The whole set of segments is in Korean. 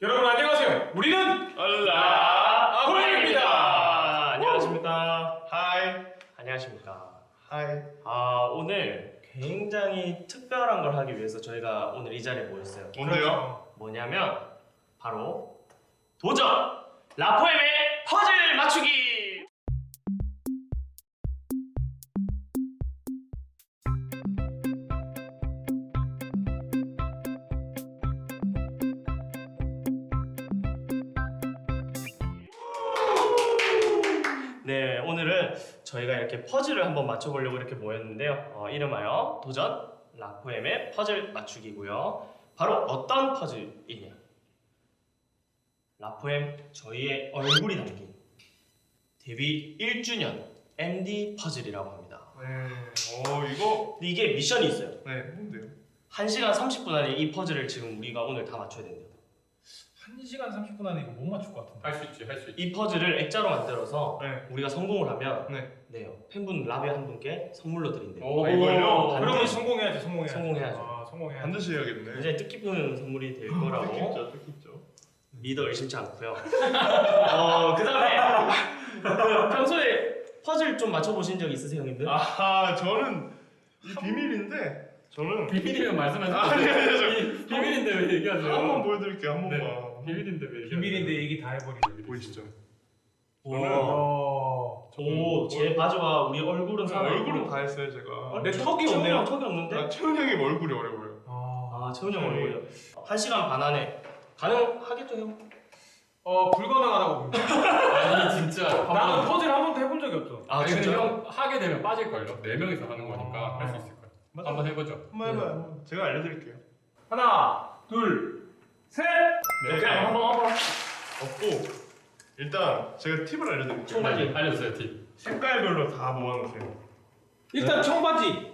여러분 안녕하세요. 우리는 라포엠입니다. 안녕하십니까. 하이. 안녕하십니까. 하이. 오늘 굉장히 특별한 걸 하기 위해서 저희가 오늘 이 자리에 모였어요. 뭔데요? 뭐냐면 바로 도전! 라포엠의 퍼즐 맞추기! 네, 오늘은 저희가 이렇게 퍼즐을 한번 맞춰보려고 이렇게 모였는데요. 이름하여 도전 라포엠의 퍼즐 맞추기고요. 바로 어떤 퍼즐이냐? 라포엠 저희의 얼굴이 담긴 데뷔 1주년 MD 퍼즐이라고 합니다. 네. 이거. 근데 이게 미션이 있어요. 네. 뭔데요? 1시간 30분 안에 이 퍼즐을 지금 우리가 오늘 다 맞춰야 된대요. 1시간 30분 안에 이거 못 맞출 것 같은데. 할 수 있지. 할 수 있지. 이 퍼즐을 액자로 만들어서 네. 우리가 성공을 하면 네. 네요. 팬분 라비 한 분께 선물로 드린대요. 이걸요? 반드시 그러면 성공해야지. 성공해야죠. 성공해야지. 반드시 해야겠네. 굉장히 뜻깊은 선물이 될 거라고 뜻깊죠. 믿어 의심치 않고요. 그 다음에 평소에 퍼즐 좀 맞춰보신 적 있으세요, 형님들? 저는 이 비밀인데 저는 비밀이면 말씀하세요. 아니, 비밀인데 왜 얘기하세요? 한번 보여드릴게요. 한 번만. 네. 비밀인데 왜 얘기하세요? 비밀인데 얘기 다 해버리네. 보이시죠? 제 바지와 우리 얼굴은 얼굴은 다 했어요 제가. 내 턱이 없네요. 턱이 없는데? 채훈 형이 얼굴이 어려 보여. 채훈이 형 얼굴이요. 1시간 반 안에 가능하겠죠, 형? 불가능하다고 봅니다. 아니 진짜 나는 퍼즐 한 번도 해본 적이 없어. 아니 근데 형 하게 되면 빠질걸요? 4명이서 하는 거니까 할 수 있을 거예요. 맞아. 한번 해보죠. 한번 해봐요. 제가 알려드릴게요. 하나, 둘, 셋. 네. 오케이, 한번. 없고 일단 제가 팁을 알려드릴게요. 청바지. 알려주세요 팁. 색깔별로 다 모아놓으세요. 일단 청바지.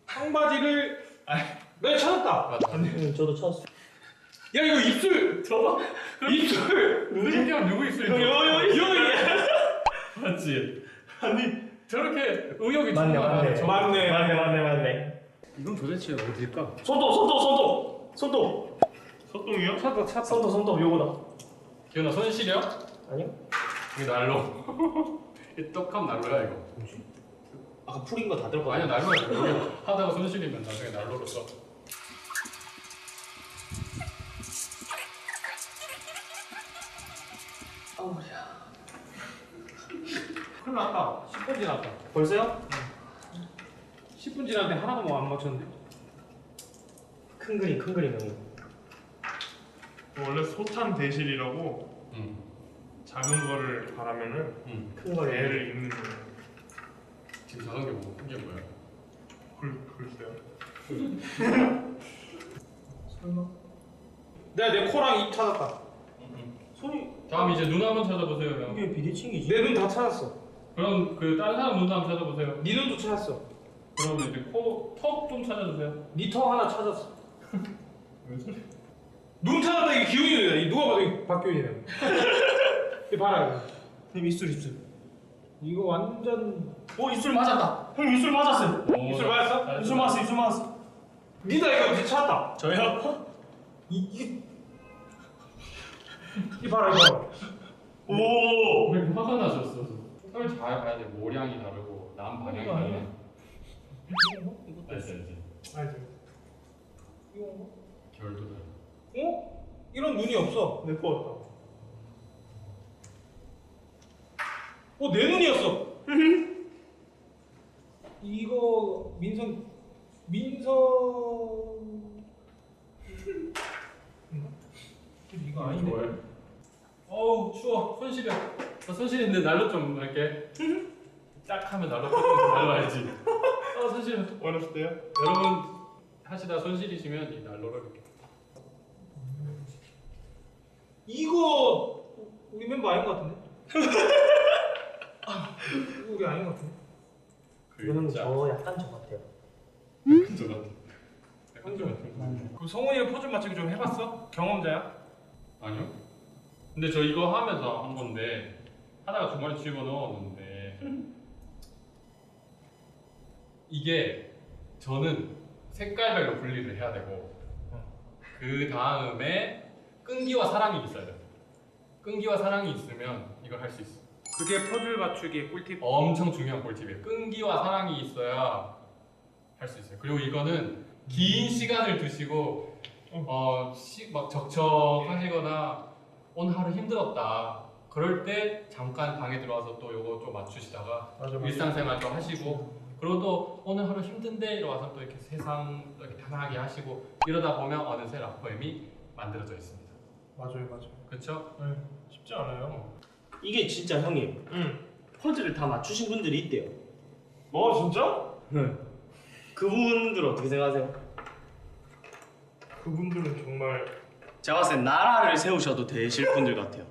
청바지를 내가 찾았다. 맞다. 저도 찾았어요. 야 이거 입술. 저봐. 입술. 누구 누구 있을 요. 맞지? 아니 저렇게 의욕이 맞네, 충만하네. 맞네. 맞네. 맞네. 이건 도대체 어딜까? 손톱. 소똥이요? 손톱 요거다. 기현아 손 시려? 아니요? 이게 난로. 이 떡하면 난로야 이거. 아까 풀인 거 다 들어가. 아니야 난로야 이거. 하다가 손 시리면 나중에 난로로 써. 큰일 났다. 10분 지났다. 벌써요? 10분 지났는데 하나도 뭐 안 맞췄는데. 큰 그림 형님. 원래 소탄 대실이라고 응. 작은 거를 바라면은 응. 큰 거를. 애를 읽는 거예요. 지금 작은 게 뭐? 이게 뭐야? 글쎄요. 설마? 내가 내 코랑 입 찾았다. 손이 다음 이제 눈 한번 찾아보세요. 형. 이게 비대칭이지. 내 눈 다 찾았어. 그럼 그 다른 사람 눈도 한번 찾아보세요. 네 눈도 찾았어. 그러면 이제 턱 좀 찾아주세요. 네 턱 하나 찾았어. 눈 찾았다. 이게 기훈이네. 이 누가 봐도 이게 박기훈이네. 이 봐라 이거. 형 입술. 이거 완전. 입술 맞았다. 형 입술 맞았어요. 입술 맞았어? 입술 맞았어. 니다 이거 네 찾았다. 저요? 이게. 이 봐라 이거. 오. 왜 화가 나셨어? 털 잘 봐야 돼. 모량이 다르고 남 방향이 이거 아니야? 다르네. 알지. 알지. 이거 결도 다르고. 이런 눈이 없어. 내 거 같다. 내 눈이었어. 이거 민성. 이거 아닌데. 뭐예요? 어우 추워. 손 시려. 나손 시리는데 난로 좀 할게. 딱 하면 난로 알지. 손 시려. 어렸을 때요? 여러분 하시다 손 시리시면 이 난로를 이렇게. 이거 우리 멤버 아닌 것 같은데? 이거 우리 아닌 것 같은데? 이거는 저 약간 저 같아요. 저 같아. 약간 좀 같은 그 성훈이가 포즈 맞추기 좀 해봤어? 경험자야? 아니요. 근데 저 이거 하면서 한 건데 하다가 중간에 집어넣었는데 이게 저는 색깔별로 분리를 해야 되고 그 다음에 끈기와 사랑이 있어야 돼. 끈기와 사랑이 있으면 이걸 할 수 있어. 그게 퍼즐 맞추기의 꿀팁. 엄청 중요한 꿀팁이에요. 끈기와 사랑이 있어야 할 수 있어요. 그리고 이거는 긴 시간을 두시고 막 적적하시거나 오늘 하루 힘들었다. 그럴 때 잠깐 방에 들어와서 또 요거 좀 맞추시다가 맞아. 일상생활 또 하시고 그리고 또 오늘 하루 힘든데 이러와서 또 이렇게 세상 이렇게 편하게 하시고 이러다 보면 어느새 락포엠이 만들어져 있습니다. 맞아요, 맞아요. 그렇죠? 네, 쉽지 않아요. 이게 진짜 형님 퍼즐을 다 맞추신 분들이 있대요. 진짜? 네. 그분들 어떻게 생각하세요? 그분들은 정말 제가 봤을 땐 나라를 세우셔도 되실 분들 같아요.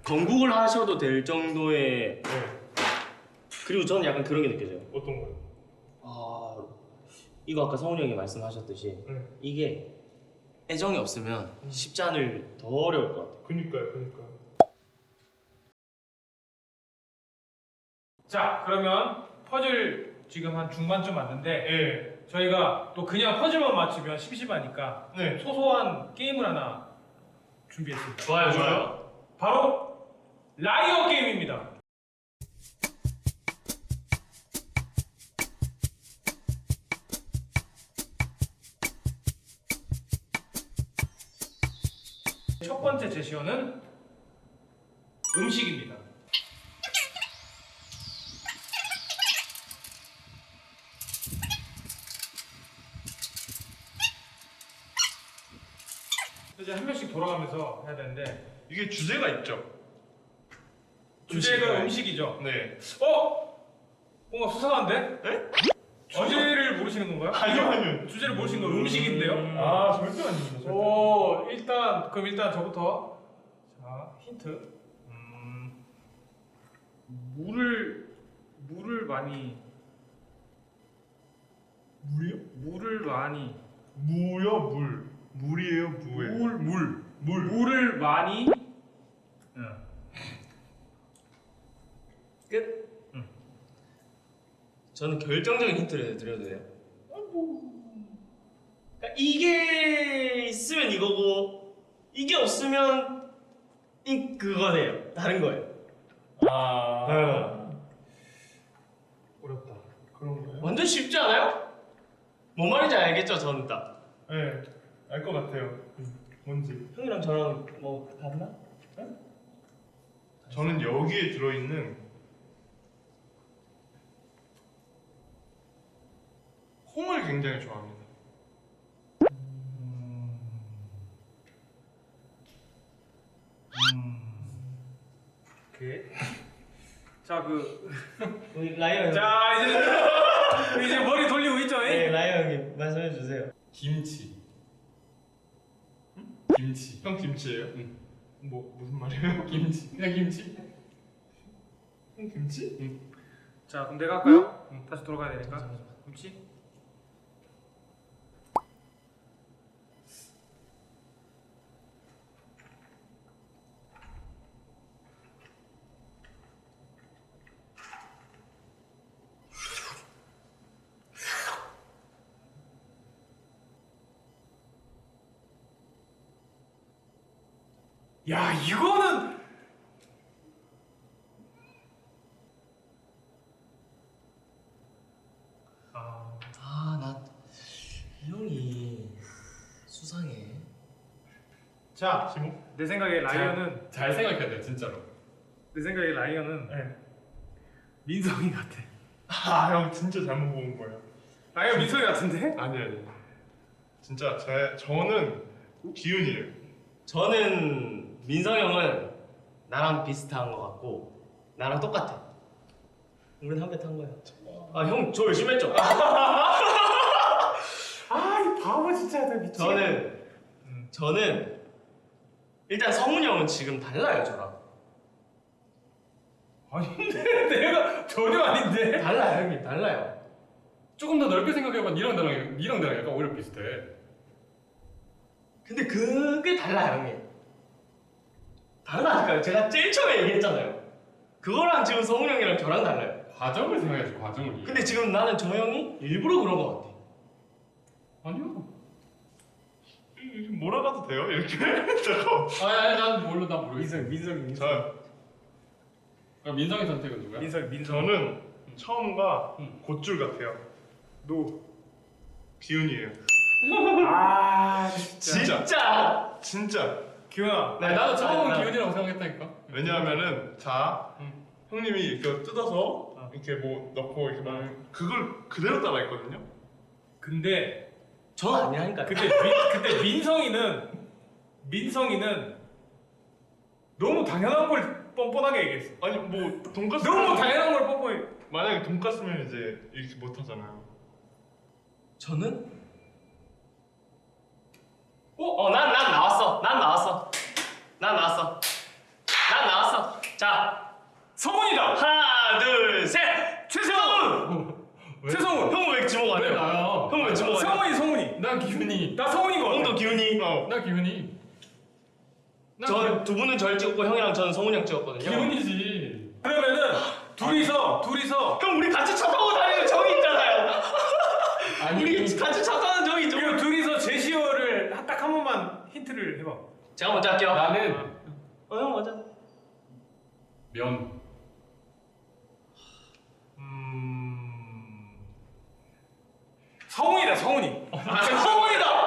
건국을 하셔도 될 정도의 그리고 저는 약간 그런 게 느껴져요. 어떤 거요? 아 이거 아까 성훈이 형이 말씀하셨듯이 이게 애정이 없으면 쉽지 않을 더 어려울 것 같아요. 그니까요. 자, 그러면 퍼즐 지금 한 중반쯤 왔는데 예. 저희가 또 그냥 퍼즐만 맞추면 심심하니까 네. 소소한 게임을 하나 준비했습니다. 좋아요. 바로 라이어 게임입니다. 첫 번째 제시어는 음식입니다. 이제 한 명씩 돌아가면서 해야 되는데 이게 주제가 있죠? 주제가 음식이죠. 네. 뭔가 수상한데? 네? 주제를 모르시는 건가요? 아니요. 주제를 모르시는 건 음식인데요. 절대 아닙니다. 그럼 일단 저부터. 자, 힌트. 물을 많이. 물이요? 물을 많이. 무요, 물. 물이에요, 무예요. 물을 많이. 끝. 저는 결정적인 힌트를 드려도 돼요? 그러니까 이게 있으면 이거고 이게 없으면 그거네요. 다른 거예요. 어렵다. 그런 거예요? 완전 쉽지 않아요? 뭔 말인지 알겠죠, 저는 딱. 네. 알 것 같아요. 뭔지. 형이랑 저랑 뭐 같나? 저는 여기에 들어있는 콩을 굉장히 좋아합니다. 오케이. 자, 우리 라이어 형. 이제 머리 돌리고 있죠? 네, 라이어 형님 말씀해 주세요. 김치. 김치. 형 김치예요? 응. 뭐 무슨 말이에요? 김치. 그냥 김치. 형 김치? 자, 그럼 내가 할까요? 다시 돌아가야 되니까. 김치. 야, 이거는 난 형이 수상해. 자, 지목? 내 생각에 라이언은 잘 생각해야 돼요, 진짜로. 민성이 같아. 형 진짜 잘못 본 거예요. 라이언 민성이 같은데? 아니. 진짜 저는 기훈이에요. 저는 민성 형은 나랑 비슷한 것 같고 나랑 똑같아. 우린 한 배 탄 거야. 형 저 열심히 했죠? 이 바보 진짜 나 미치겠다. 저는 일단 성훈이 형은 지금 달라요 저랑. 아닌데 내가 전혀 아닌데. 달라요 형님 달라요. 조금 더 넓게 생각해봐. 니랑 나랑 약간 오히려 비슷해. 근데 그게 달라요 형님. 다르다니까요. 제가 제일 처음에 얘기했잖아요. 그거랑 지금 성훈이 형이랑 저랑 달라요. 과정을 생각해야지, 과정을. 근데 지금 나는 저 형이 일부러 그런 것 같아. 아니요. 이게 몰아가도 돼요? 이렇게? 잠깐. 아니 난 모르겠어. 민성이. 저 그럼 민성이 선택은 누구야? 민성. 저는 처음과 음. 곧줄 같아요. 기훈이에요. 아 진짜. 기훈아. 아니, 나도 처음은 네. 기훈이라고 생각했다니까. 왜냐하면은 자 음. 형님이 이렇게 뜯어서 이렇게 뭐 넣고 이렇게 막 그걸 그대로 따라했거든요. 근데 전 아니라니까. 근데 민성이는 너무 당연한 걸 뻔뻔하게 얘기했어. 아니 뭐 돈까스 너무 당연한 걸 뻔뻔히. 만약에 돈까스면 이제 이렇게 못 하잖아요. 저는 난 나왔어. 자, 성훈이다. 하나, 둘, 셋. 최성훈. 최성훈. 형은 왜 지목 안 왜 해요? 나요? 형은 왜 지목 안 해요? 성훈이. 난 기훈이. 나 성훈인 거 같아. 형도 기훈이. 나 기훈이. 저 두 분은 저를 찍었고 형이랑 저는 성훈이 형 찍었거든요. 기훈이지. 그러면은 둘이서 형 우리 같이 차 타고 다니는 정이 있잖아요. 아니 우리 같이 차 타는 정이 있죠. 그리고 둘이서 제시어를 딱 한 번만 힌트를 해봐. 제가 먼저 할게요. 나는 형 먼저. 면. 성훈이다. 성훈이다.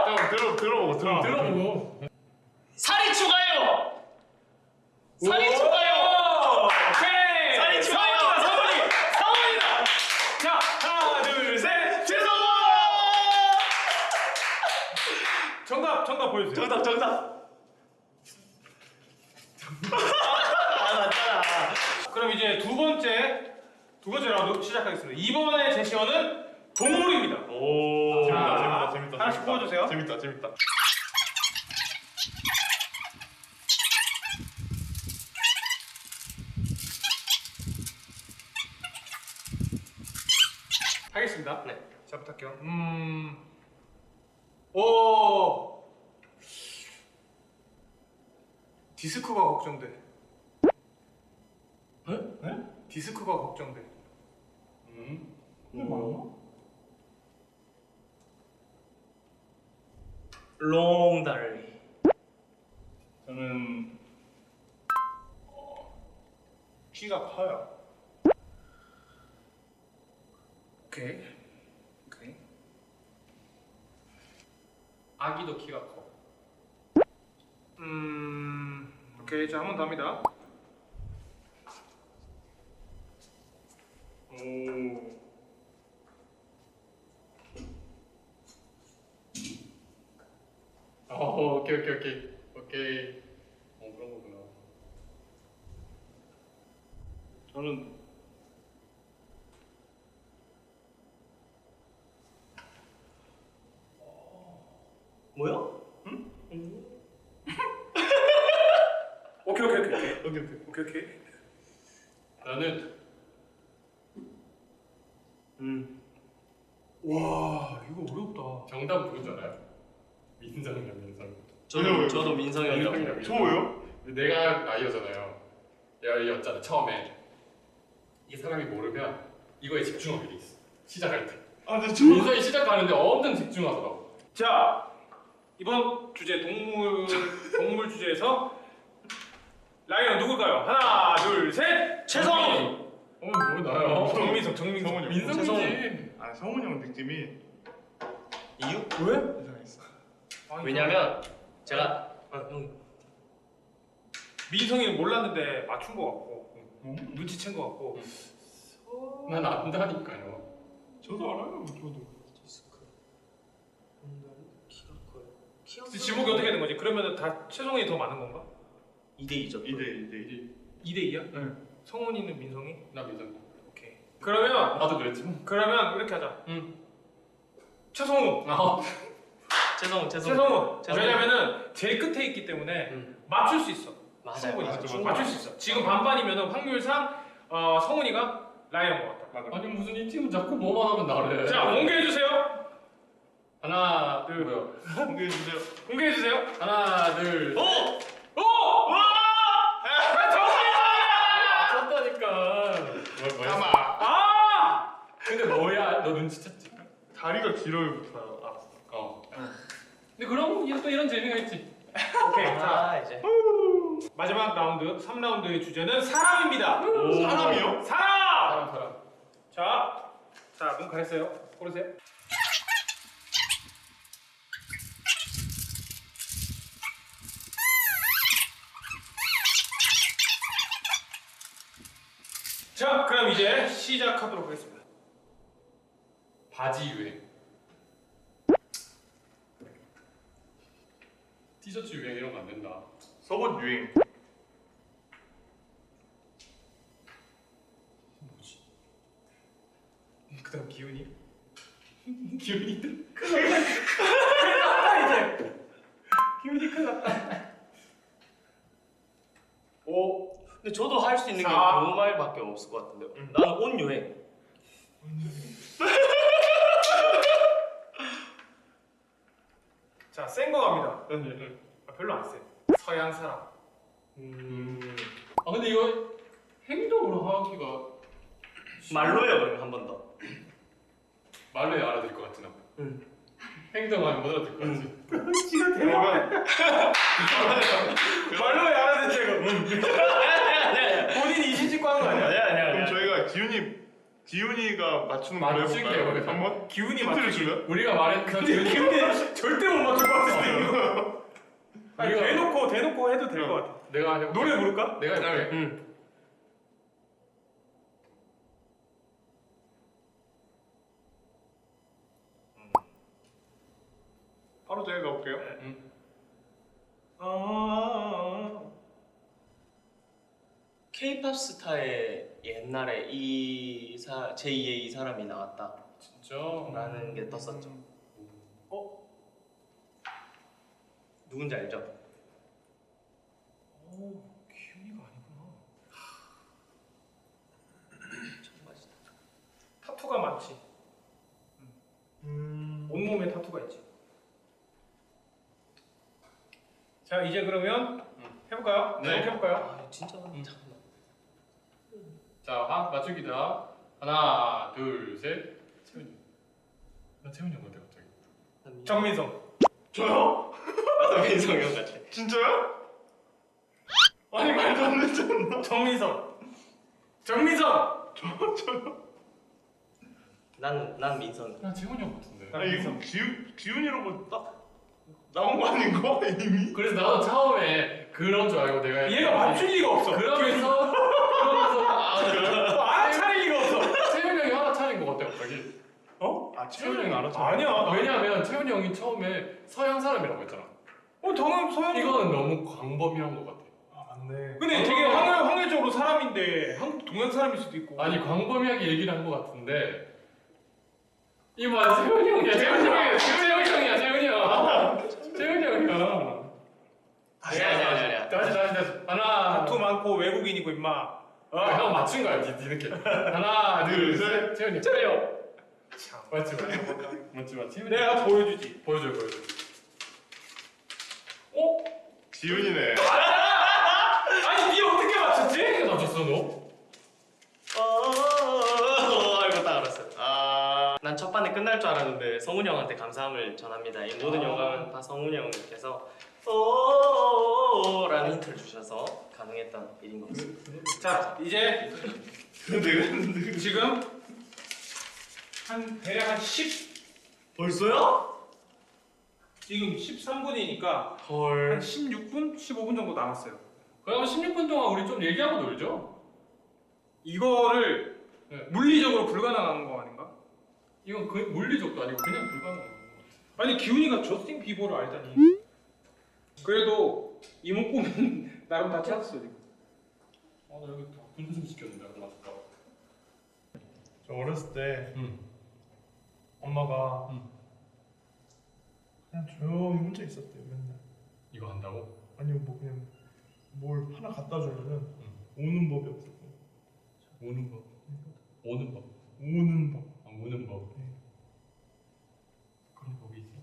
형 들어보고. 들어보고. 살이 추가요. 살이 오! 추가요. 오케이. 살이 추가요. 성훈이다. 자 하나 둘 셋. 최성훈. 정답 보여주세요. 정답. 아 맞잖아. 그럼 이제 두 번째 라운드 시작하겠습니다. 이번에 제시어는 동물입니다. 오. 재밌다. 하나씩 뽑아주세요. 재밌다. 하겠습니다. 네. 자 부탁해요. 오. 디스크가 걱정돼. 네? 디스크가 걱정돼. 롱다리. 저는 키가 커요. 오케이. 아기도 키가 커. 오케이. 자 한 번 더 합니다. 오케이. 그런 거구나. 저는 뭐야? 오케이. 나는 와 이거 어렵다. 정답 누군 줄 알아요? 민성이야 민성. 저도 민성이 형이라고. 저예요? 내가 라이어잖아요. 내가 라이어였잖아 처음에. 이 사람이 모르면 이거에 집중하게 돼 있어. 시작할 때. 아, 근데 저 민성이 시작하는데 엄청 집중하더라고. 자 이번 주제 동물 주제에서 라이언 누굴까요? 하나 둘 셋. 최성훈. 뭐 나요? 정민성. 민성이지. 아, 성훈이 형 느낌이 이유? 왜? 이상했어. 왜냐면 제가 형 민성이는 몰랐는데 맞춘 거 같고 눈치챈 거 같고. 난 안다니까요. 저도 알아요. 저도. 디스크. 롱다리 키가 커요. 키가 지목이 어떻게 된 거지? 그러면 다 최성훈이 더 많은 건가? 2대2죠. 2대. 2대2야? 네. 성훈이는 민성이? 나 민성. 오케이. 그러면 나도 그랬지만. 이렇게 하자. 응. 최성훈. 최성훈. 왜냐면은 제일 끝에 있기 때문에 맞출 수 있어. 맞아요. 충분히 맞아. 맞출 수 있어. 지금 반반이면은 확률상 성훈이가 라이언 것 같다. 아니 무슨 이 팀은 자꾸 뭐만 하면 나래. 자 공개해 주세요. 하나 둘. 뭐야? 공개해주세요. 공개해 주세요. 하나 둘. 오! 오! 와! 맞췄다니까. 잠깐만. 아! 근데 뭐야? 너 눈치챘지? 다리가 길어요부터 알았어. 어. 근데 그럼 또 이런 재미가 있지. 오케이. 자, 아 이제 마지막 라운드 3라운드의 주제는 사람입니다. 사람이요? 사람. 사람. 자, 눈 가렸어요. 고르세요. 자, 그럼 이제 시작하도록 하겠습니다. 바지 유행. 티셔츠 유행 이런 거 안 된다. 속옷 유행. 뭐지? 그다음 기훈이. 기운이 큰일 났다 이제. 기훈이 큰일 났다. 오. 근데 저도 할 수 있는 게 사. 그 말밖에 없을 것 같은데요. 나는 옷 유행. 자, 센 거 갑니다. 별로 안 세. 서양 사람. 아 근데 이거 행동으로 하기가 말로요 그러면 한 번 더. 말로 해야 알아들을 것 같진 않고. 응. 행동하면 못 알아들을 것 같지. 지금 대박. 말로 왜 알아듣지 이거? 본인이 이신 찍고 하는 거 아니야? 아니야. 그럼 저희가 기훈이가 맞추는 걸로 맞추기 해볼까요? 해보겠다. 한번 기훈이 힌트를 맞추기. 주면? 우리가 말했던 근데 기훈이 절대 못 맞출 것 같은데 이거. 아니 우리가- 대놓고 해도 될 것 같아. 내가 해볼게. 노래 부를까? 내가 해볼게. 응. 바로 저희가 볼게요. 응. K-팝 스타에 옛날에 제2의 이 사람이 나왔다. 진짜. 라는 게 떴었죠. 누군지 알죠? 기훈이가 아니구나. 정말이다. 타투가 많지. 온몸에 타투가 있지. 자, 이제 그러면 해볼까요? 네. 해볼까요? 아 진짜 잠깐만. 자, 맞추기다. 하나, 둘, 셋. 채훈이. 나 채훈이 형 같아 갑자기. 정민성. 저요? 나도 민성이 형 같아. 진짜요? 아니 말도 안 됐잖아. 정민성. 저요? 난 민성. 나 채훈이 형 같은데. 아니 이거 기훈이라고 딱 나온 거 아닌가 이미? 그래서 나도 처음에 그런 줄 알고 내가 얘가 맞출 리가 없어. 그러면서 알아차릴 리가 없어. 채훈이 형이 하나 차린 것 같아 갑자기. 아 채훈이 형이 알았죠? 아니야. 왜냐면 채훈이 형이 처음에 서양 사람이라고 했잖아. 저는 소영. 이거는 너무 광범위한 것 같아. 아 맞네. 근데 되게 황홀적으로 사람인데 한국 동양 사람일 수도 있고. 아니 광범위하게 얘기를 한 것 같은데 이봐 채훈이 형이야 채훈이 형이야 채훈이 형이야. 아니야. 다시 하나 타투 많고 외국인이고 임마. 형 맞춘 거야 뒤늦게. 하나 둘 셋 채훈이 형. 참. 맞지 채훈이. 내가 보여주지. 보여줘. 지훈이네. 아니 니 어떻게 맞췄지? 어떻게 맞췄어 너? 이거 딱 알았어요. 난 첫 판에 끝날 줄 알았는데 성훈이 형한테 감사함을 전합니다. 이 모든 영광은 다 성훈이 형님께서 라는 힌트를 주셔서 가능했던 일인 것 같습니다. 자, 이제 내가 했는데 지금 대략 한 10. 벌써요? 지금 13분이니까 헐. 한 16분, 15분 정도 남았어요. 그럼 16분 동안 우리 좀 얘기하고 놀죠. 이거를 네. 물리적으로 불가능한 거 아닌가? 이건 그 물리적도 아니고 그냥 불가능한 거 같아. 아니 기훈이가 저스틴 비버를 알다니. 그래도 이목구는 나름 다 찾았어 지금. 나 여기 다 분석 시켰는데 안 맞을까? 저 어렸을 때 응. 엄마가 응. 그냥 조용히 혼자 있었대요 맨날. 이거 한다고? 아니면 뭐 그냥 뭘 하나 갖다 주면은 오는 법이 없었고. 오는 법. 오는 법. 오는 법. 오는 법. 네. 그런 법이 있어?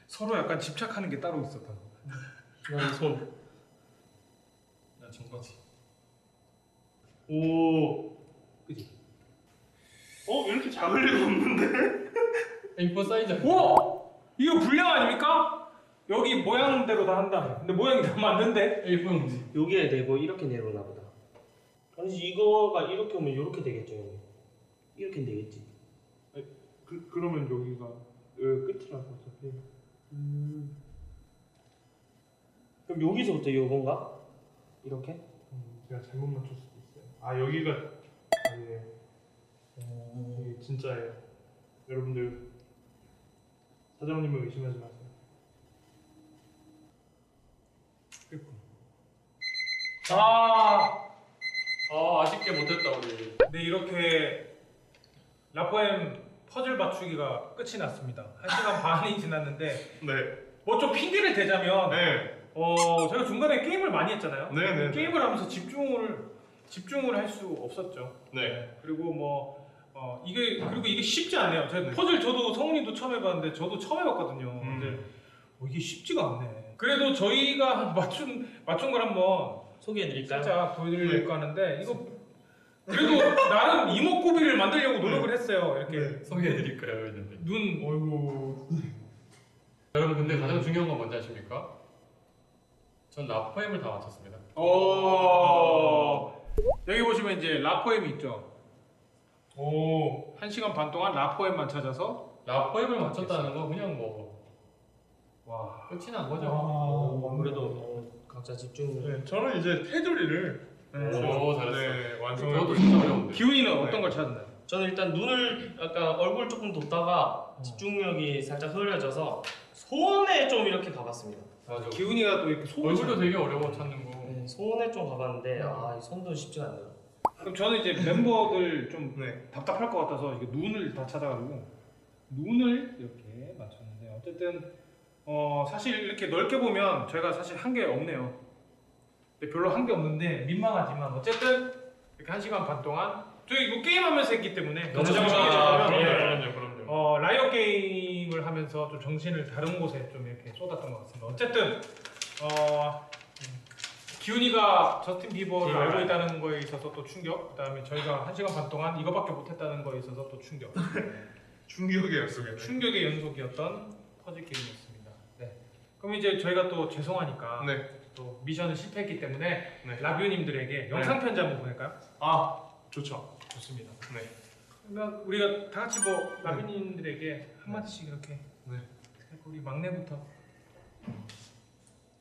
서로 약간 집착하는 게 따로 있었다. 난 손. 난 청바지. 오. 그지? 이렇게 작을 리가 없는데? A4 사이즈. 오! 이거 불량 아닙니까? 여기 모양대로 다 한다. 근데 모양이 다 맞는데? A4 용지. 여기에 대고 이렇게 내려오나 보다. 아니지 이거가 이렇게 오면 이렇게 되겠죠. 형님. 이렇게 되겠지. 그러면 여기가 끝이라서 어차피. 그럼 여기서부터 이건가? 이렇게? 제가 잘못 맞출 수도 있어요. 아 여기가 아니에요. 이게 진짜예요. 여러분들 사장님을 의심하지 마세요. 아쉽게 못했다 우리. 네, 이렇게 라포엠 퍼즐 맞추기가 끝이 났습니다. 1시간 반이 지났는데 네. 뭐 좀 핑계를 대자면 네. 저희가 중간에 게임을 많이 했잖아요. 네. 게임을 하면서 집중을 할 수 없었죠. 네. 그리고 이게 쉽지 않네요. 퍼즐 저도 성훈이도 처음 해봤는데 저도 처음 해봤거든요. 근데 이게 쉽지가 않네. 그래도 저희가 맞춘 걸 한번 소개해드릴까요? 살짝 보여드리려고 하는데 이거 그래도 나름 이목구비를 만들려고 노력을 했어요. 이렇게 소개해드릴까요 했는데. 눈 어이구. 여러분 근데 가장 중요한 건 뭔지 아십니까? 전 라포엠을 다 맞췄습니다. 여기 보시면 이제 라포엠이 있죠. 오. 1시간 반 동안 라포엠만 찾아서 라포엠을 맞췄다는 건 그냥 뭐 와. 끝이 난 거죠. 그래도 각자 집중. 네, 저는 이제 테두리를 오, 잘했어. 네, 완성을 저도 진짜 어려운데. 기훈이는 네. 어떤 걸 찾았나요? 저는 일단 눈을 약간 얼굴 조금 뒀다가 집중력이 살짝 흐려져서 손에 좀 이렇게 가봤습니다. 맞아. 기훈이가 또 이렇게 손을 얼굴도 되게 어려워 찾는 거. 네, 손에 좀 가봤는데 이 손도 쉽지가 않네요. 그럼 저는 이제 멤버들 좀 네. 답답할 것 같아서 이게 눈을 다 찾아가지고 눈을 이렇게 맞췄는데 어쨌든 사실 이렇게 넓게 보면 저희가 사실 한 게 없네요. 근데 별로 한 게 없는데 민망하지만 어쨌든 이렇게 1시간 반 동안 저희 이거 게임하면서 했기 때문에 그렇죠. 그럼요. 라이어 게임을 하면서 좀 정신을 다른 곳에 좀 이렇게 쏟았던 것 같습니다. 어쨌든 기훈이가 저스틴 비버를 알고 있다는 거에 있어서 또 충격. 그다음에 저희가 1시간 반 동안 이거밖에 못했다는 거에 있어서 또 충격. 충격의 약속이네. 충격의 연속이었던 퍼즐 게임이었습니다. 네. 그럼 이제 저희가 또 죄송하니까 네. 또 미션을 실패했기 때문에 네. 라뷰님들에게 영상 편지 한번 보낼까요? 아 좋죠. 좋습니다. 네. 그러면 우리가 다 같이 뭐 라뷰님들에게 한 마디씩 이렇게 네. 우리 막내부터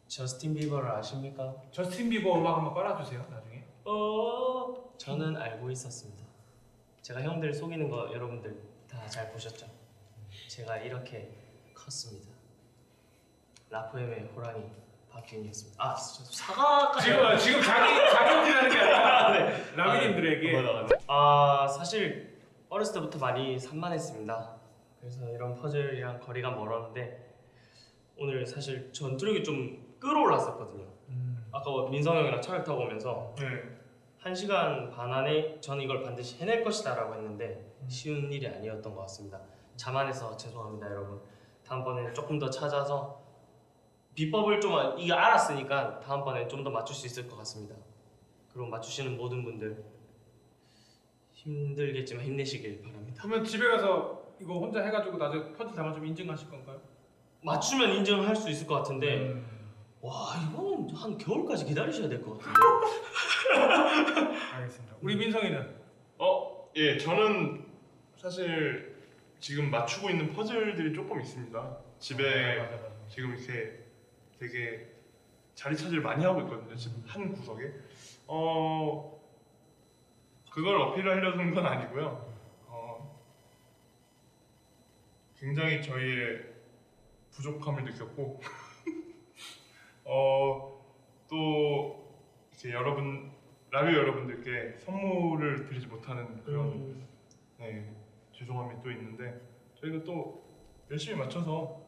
저스틴 비버를 아십니까? 저스틴 비버 음악 한번 빨아주세요. 나중에. 저는 알고 있었습니다. 제가 형들 속이는 거 여러분들 다 잘 보셨죠? 제가 이렇게 컸습니다. 라포엠의 호랑이 박균이었습니다. 사과까지. 지금 자기 하는 게 아니라 라뷰님들에게 사실 어렸을 때부터 많이 산만했습니다. 그래서 이런 퍼즐이랑 거리가 멀었는데 오늘 사실 전투력이 좀 끌어올랐었거든요. 아까 민성 형이랑 차를 타고 오면서 네. 1시간 반 안에 저는 이걸 반드시 해낼 것이다 라고 했는데 쉬운 일이 아니었던 것 같습니다. 자만해서 죄송합니다 여러분. 다음번에 조금 더 찾아서 비법을 좀 이게 알았으니까 다음번에 좀 더 맞출 수 있을 것 같습니다. 그리고 맞추시는 모든 분들 힘들겠지만 힘내시길 바랍니다. 그러면 집에 가서 이거 혼자 해가지고 나중에 퍼즐 다 맞추면 인증하실 건가요? 맞추면 인정을 할 수 있을 것 같은데 와 이거는 한 겨울까지 기다리셔야 될 것 같은데. 알겠습니다. 우리 민성이는 예, 저는 사실 지금 맞추고 있는 퍼즐들이 조금 있습니다. 집에 맞아. 지금 이렇게 되게 자리 차지를 많이 하고 있거든요. 집 한 구석에. 그걸 어필하려는 건 아니고요. 굉장히 저희의 부족함을 느꼈고, 또 이제 라뷰 여러분들께 선물을 드리지 못하는 그런 죄송함이 또 있는데 저희가 또 열심히 맞춰서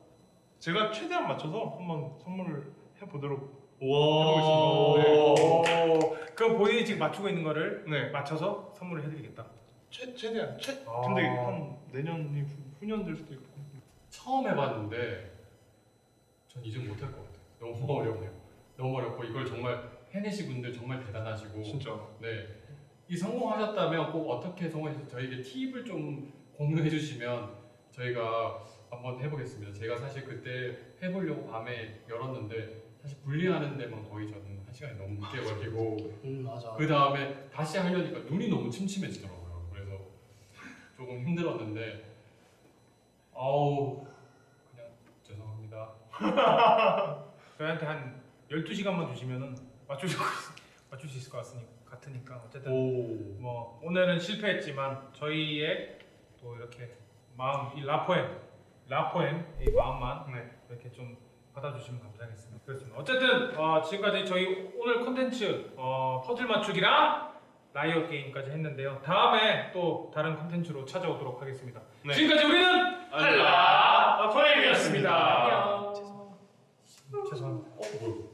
제가 최대한 맞춰서 한번 선물을 해보도록 해보겠습니다. 그럼 본인이 지금 맞추고 있는 거를 네. 맞춰서 선물을 해드리겠다. 최대한 근데 한 내년이 후년 될 수도 있고. 처음 해봤는데 전 이중 못할 것 같아요. 너무 어렵네요. 너무 어렵고 이걸 정말 해내신 분들 정말 대단하시고 진짜. 네 이 성공하셨다면 꼭 어떻게 성공하셨는지 저희에게 팁을 좀 공유해 주시면 저희가 한번 해보겠습니다. 제가 사실 그때 해보려고 밤에 열었는데 사실 분리하는 데만 거의 저는 1시간이 넘게 걸리고 맞아. 그 다음에 다시 하려니까 눈이 너무 침침해지더라고요. 그래서 조금 힘들었는데 아우 그냥 죄송합니다. 저희한테 한 12시간만 주시면은 맞출 수 있을 것 같으니까 어쨌든 오. 뭐 오늘은 실패했지만 저희의 또 이렇게 마음 이 라포엠 이 마음만 이렇게 좀 받아주시면 감사하겠습니다. 그렇습니다. 어쨌든 지금까지 저희 오늘 콘텐츠 퍼즐 맞추기랑 라이어 게임까지 했는데요. 다음에 또 다른 콘텐츠로 찾아오도록 하겠습니다. 네. 지금까지 우리는 한라 포엠이었습니다. 안녕. 죄송합니다. 뭐야?